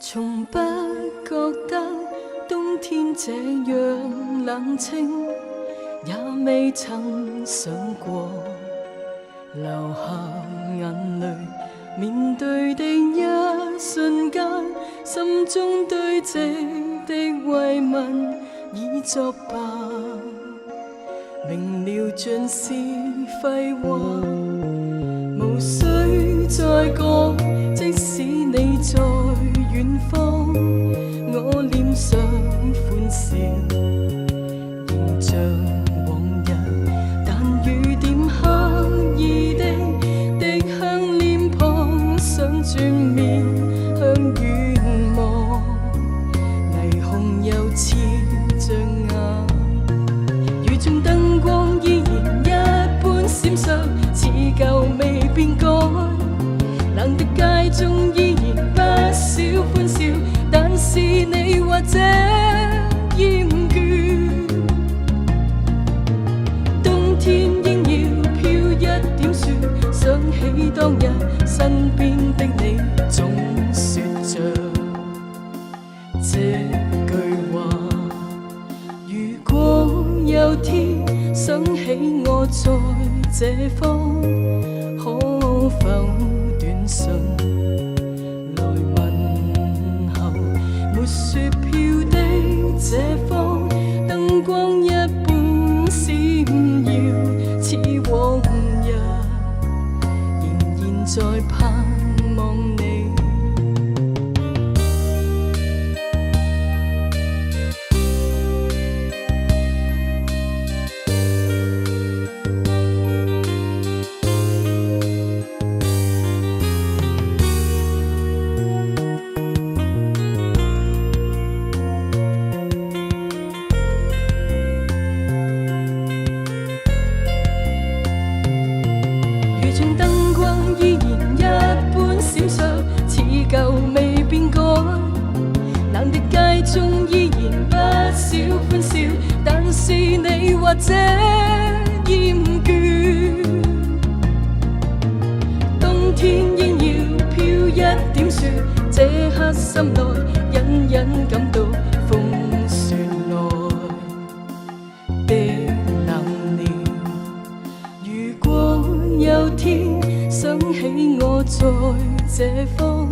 從不覺得冬天這樣冷清，也未曾想過流下眼淚。面對的一瞬間，心中堆積的慰問已作罷，明了盡是廢話，無需再講。即使你在遠方，我臉上歡笑仍像往日，但雨點刻意的滴向臉龐，想轉面向遠望，霓虹又似象牙，雨中燈光依然一般閃爍，似舊未變改。冷的街中依然不少歡笑，但是你或者厭倦。冬天應要飄一點雪，想起當日身邊的你，總說着這句話。如果有天想起我在這方，可否短信來問候？沒雪飄的這方，燈光一般閃耀，似往日，仍然在盼望你。中依然不少歡笑，但是你或者厭倦。冬天應要飄一點雪，這刻心內隱隱感到風雪內的冷冽。如果有天想起我在這方，